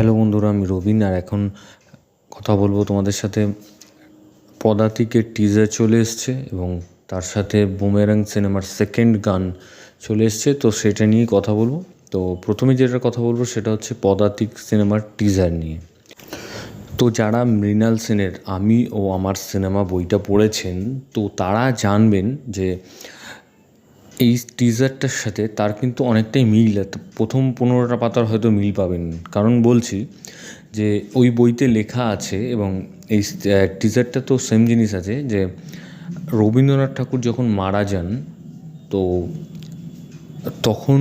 Hello বন্ধুরা, আমি রবিন। আর এখন কথা বলবো তোমাদের সাথে। পদাতিকের টিজার চলে এসছে এবং তার সাথে বুমেরাং সিনেমার সেকেন্ড গান চলে এসছে, তো সেটা নিয়েই কথা বলবো। তো প্রথমে যেটা কথা বলবো সেটা হচ্ছে পদাতিক সিনেমার টিজার নিয়ে। তো যারা মৃণাল সেনের আমি ও আমার সিনেমা বইটা পড়েছেন, তো তারা জানবেন যে এই টিজারটার সাথে তার কিন্তু অনেকটাই মিল। প্রথম 15টা পাতার হয়তো মিল পাবেন, কারণ বলছি যে ওই বইতে লেখা আছে এবং এই টিজারটা তো সেম জিনিস আছে যে রবীন্দ্রনাথ ঠাকুর যখন মারা যান, তো তখন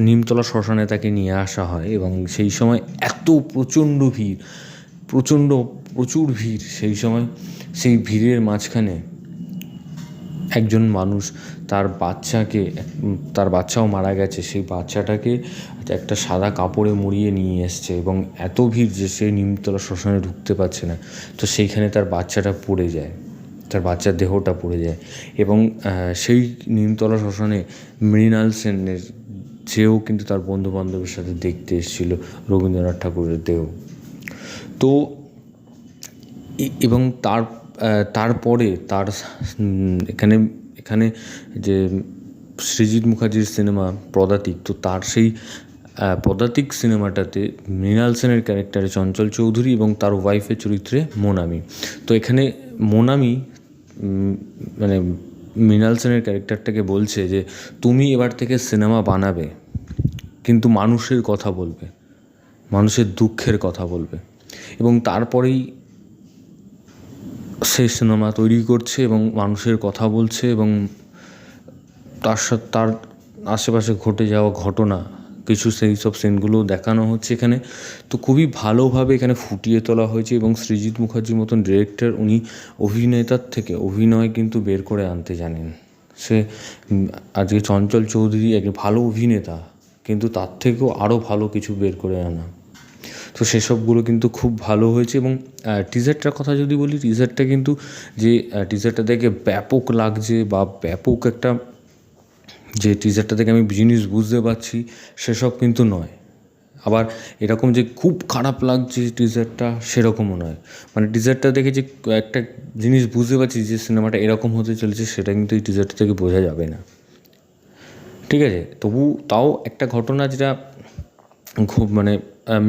নিমতলা শ্মশানে তাকে নিয়ে আসা হয় এবং সেই সময় এত প্রচুর ভিড়। সেই সময় সেই ভিড়ের মাঝখানে একজন মানুষ তার বাচ্চাও মারা গেছে, সেই বাচ্চাটাকে একটা সাদা কাপড়ে মুড়িয়ে নিয়ে এসছে এবং এত ভিড় যে সে নিমতলা শ্মশানে ঢুকতে পারছে না। তো সেইখানে তার বাচ্চার দেহটা পড়ে যায় এবং সেই নিমতলা শ্মশানে মৃণাল সেনের যেও কিন্তু তার বন্ধু বান্ধবের সাথে দেখতে এসেছিল রবীন্দ্রনাথ ঠাকুরের দেহ। তো এবং তারপরে তার এখানে যে সৃজিত মুখার্জির সিনেমা পদাতিক, তো তার সেই পদাতিক সিনেমাটাতে মৃণাল সেনের ক্যারেক্টারে চঞ্চল চৌধুরী এবং তার ওয়াইফের চরিত্রে মোনামি। তো এখানে মোনামি মানে মৃণাল সেনের ক্যারেক্টারটাকে বলছে যে তুমি এবার থেকে সিনেমা বানাবে, কিন্তু মানুষের কথা বলবে, মানুষের দুঃখের কথা বলবে। এবং তারপরেই সে সিনেমা তৈরি করছে এবং মানুষের কথা বলছে এবং তার আশেপাশে ঘটে যাওয়া ঘটনা কিছু সেই সব সিনগুলো দেখানো হচ্ছে এখানে। তো খুবই ভালোভাবে এখানে ফুটিয়ে তোলা হয়েছে এবং সৃজিত মুখার্জির মতন ডিরেক্টর, উনি অভিনেতার থেকে অভিনয় কিন্তু বের করে আনতে জানেন। সে আজকে চঞ্চল চৌধুরী এক ভালো অভিনেতা, কিন্তু তার থেকেও আরও ভালো কিছু বের করে আনা। তো সেসবগুলো কিন্তু খুব ভালো হয়েছে। এবং টিজারটার কথা যদি বলি, টিজারটা কিন্তু যে টিজারটা দেখে ব্যাপক লাগছে বা ব্যাপক একটা যে টিজারটা থেকে আমি জিনিস বুঝতে পারছি সেসব কিন্তু নয়। আবার এরকম যে খুব খারাপ লাগছে টিজারটা সেরকমও নয়। মানে টিজারটা দেখে যে একটা জিনিস বুঝতে পারছি যে সিনেমাটা এরকম হতে চলেছে, সেটা কিন্তু এই টিজারটা থেকে বোঝা যাবে না, ঠিক আছে। তাও একটা ঘটনা যেটা খুব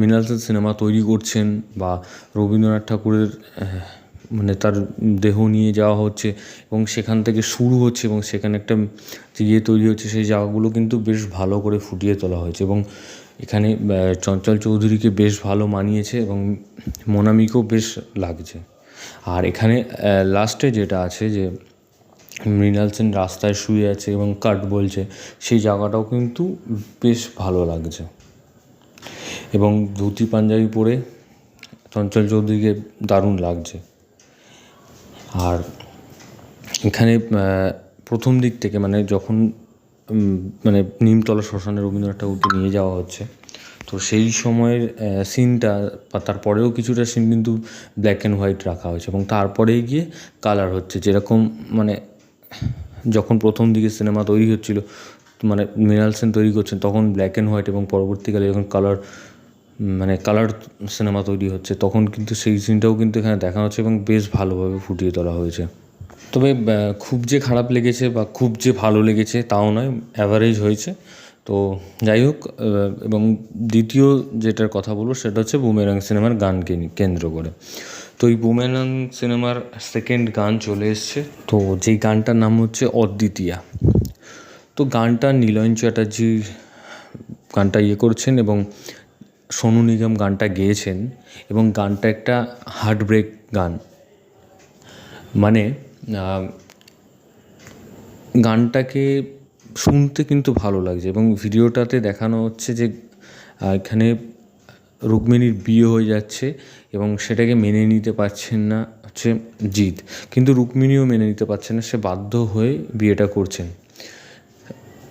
মৃণাল সেন সিনেমা তৈরি করছেন বা রবীন্দ্রনাথ ঠাকুরের তার দেহ নিয়ে যাওয়া হচ্ছে এবং সেখান থেকে শুরু হচ্ছে এবং সেখানে একটা তৈরি হচ্ছে, সেই জায়গাগুলো কিন্তু বেশ ভালো করে ফুটিয়ে তোলা হয়েছে এবং এখানে চঞ্চল চৌধুরীকে বেশ ভালো মানিয়েছে এবং মোনামিকেও বেশ লাগছে। আর এখানে লাস্টে যেটা আছে যে মৃণাল সেন রাস্তায় শুয়ে আছে এবং কাট বলছে, সেই জায়গাটাও কিন্তু বেশ ভালো লাগছে। এবং ধুতি পাঞ্জাবি পরে চঞ্চল চৌধুরীকে দারুণ লাগছে। আর এখানে প্রথম দিক থেকে যখন নিমতলা শ্মশানে রবীন্দ্রনাথ ঠাকুরকে নিয়ে যাওয়া হচ্ছে, তো সেই সময়ের সিনটা বা তারপরেও কিছুটা সিন কিন্তু ব্ল্যাক অ্যান্ড হোয়াইট রাখা হয়েছে এবং তারপরেই গিয়ে কালার হচ্ছে। যেরকম যখন প্রথম দিকে সিনেমা তৈরি হচ্ছিল, মৃণাল সেন তৈরি করছেন, তখন ব্ল্যাক অ্যান্ড হোয়াইট এবং পরবর্তীকালে যখন কালার সিনেমা তৈরি হচ্ছে, তখন কিন্তু সেই সিনটাও কিন্তু এখানে দেখা হচ্ছে এবং বেশ ভালোভাবে ফুটিয়ে তোলা হয়েছে। তবে খুব যে খারাপ লেগেছে বা খুব যে ভালো লেগেছে তাও নয়, অ্যাভারেজ হয়েছে। তো যাই হোক, এবং দ্বিতীয় যেটার কথা বলবো সেটা হচ্ছে বুমেরাং সিনেমার গানকে কেন্দ্র করে। তো এই বুমেরাং সিনেমার সেকেন্ড গান চলে এসছে, তো যেই গানটার নাম হচ্ছে অদ্বিতীয়া। তো গানটা নীলয়ন চ্যাটার্জি গানটা করছেন এবং সোনু নিগম গানটা গেয়েছেন এবং গানটা একটা হার্ট ব্রেক গান। গানটাকে শুনতে কিন্তু ভালো লাগছে এবং ভিডিওটাতে দেখানো হচ্ছে যে এখানে রুক্মিণীর বিয়ে হয়ে যাচ্ছে এবং সেটাকে মেনে নিতে পারছেন না হচ্ছে জিৎ, কিন্তু রুক্মিণীও মেনে নিতে পারছে না, সে বাধ্য হয়ে বিয়েটা করছেন।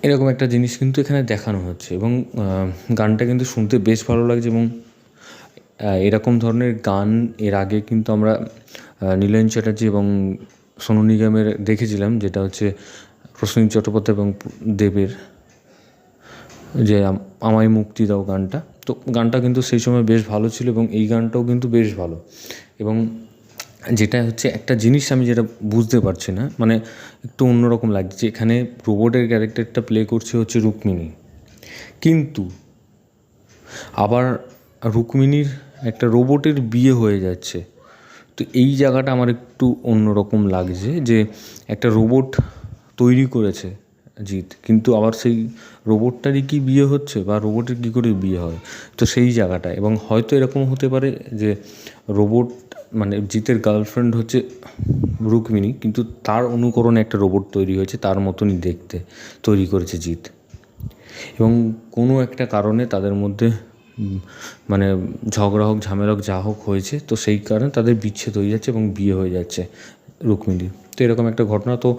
এরকম একটা জিনিস কিন্তু এখানে দেখানো হচ্ছে এবং গানটা কিন্তু শুনতে বেশ ভালো লাগছে। এবং এরকম ধরনের গান এর আগে কিন্তু আমরা নীলয়ন চ্যাটার্জি এবং সোনু নিগমের দেখেছিলাম, যেটা হচ্ছে প্রসেনজিৎ চট্টোপাধ্যায় এবং দেবের যে আমায় মুক্তি দাও গানটা, তো গানটা কিন্তু সেই সময় বেশ ভালো ছিল এবং এই গানটাও কিন্তু বেশ ভালো। এবং যেটা হচ্ছে একটা জিনিস আমি যেটা বুঝতে পারছি না, মানে একটু অন্যরকম লাগছে, এখানে রোবটের ক্যারেক্টারটা প্লে করছে হচ্ছে রুক্মিণী, কিন্তু আবার রুক্মিণীর একটা রোবটের বিয়ে হয়ে যাচ্ছে। তো এই জায়গাটা আমার একটু অন্যরকম লাগছে যে একটা রোবট তৈরি করেছে জিৎ, কিন্তু আবার সেই রোবটটারই কি বিয়ে হচ্ছে বা রোবটের কী করে বিয়ে হয়, তো সেই জায়গাটা। এবং হয়তো এরকম হতে পারে যে রোবট মানে জিতের গার্লফ্রেন্ড হচ্ছে রুক্মিণী, কিন্তু তার অনুকরণে একটা রোবট তৈরি হয়েছে, তার মতনই দেখতে তৈরি করেছে জিৎ। এবং কোনো একটা কারণে তাদের মধ্যে মানে ঝগড়া হোক, ঝামেলা হোক, যা হোক হয়েছে, তো সেই কারণে তাদের বিচ্ছেদ হয়ে যাচ্ছে এবং বিয়ে হয়ে যাচ্ছে রুক্মিণীর। তো এরকম একটা ঘটনা। তো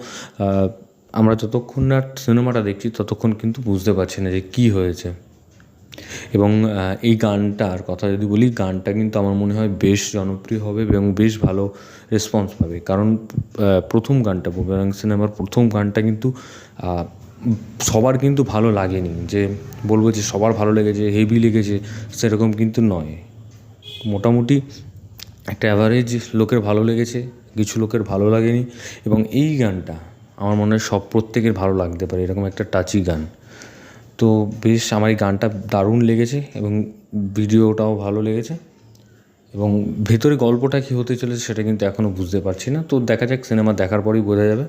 আমরা যতক্ষণ না সিনেমাটা দেখছি ততক্ষণ কিন্তু বুঝতে পারছি না যে কী হয়েছে। এবং এই গানটার কথা যদি বলি, গানটা কিন্তু আমার মনে হয় বেশ জনপ্রিয় হবে এবং বেশ ভালো রেসপন্স পাবে, কারণ প্রথম গানটা বুমেরাং সিনেমার প্রথম গানটা কিন্তু সবার কিন্তু ভালো লাগেনি, যে বলবো যে সবার ভালো লেগেছে, হেভি লেগেছে, সেরকম কিন্তু নয়। মোটামুটি একটা অ্যাভারেজ লোকের ভালো লেগেছে, কিছু লোকের ভালো লাগেনি। এবং এই গানটা আমার মনে হয় প্রত্যেকের ভালো লাগতে পারে, এরকম একটা টাচি গান। তো বেশ আমার এই গানটা দারুণ লেগেছে এবং ভিডিওটাও ভালো লেগেছে। এবং ভেতরে গল্পটা কী হতে চলেছে সেটা কিন্তু এখনও বুঝতে পারছি না, তো দেখা যাক, সিনেমা দেখার পরেই বোঝা যাবে।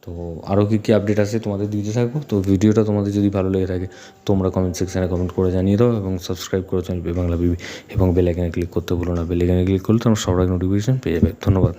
তো আরও কী আপডেট আছে তোমাদের দিতে থাকবো। তো ভিডিওটা তোমাদের যদি ভালো লেগে থাকে তোমরা কমেন্ট সেকশানে কমেন্ট করে জানিয়ে দাও এবং সাবস্ক্রাইব করে চ্যানেল বাংলা বিবি এবং বেল আইকনে ক্লিক করতে ভুলো না। বেল আইকনে ক্লিক করলে তোমরা সবার আগে নোটিফিকেশান পেয়ে যাবে। ধন্যবাদ।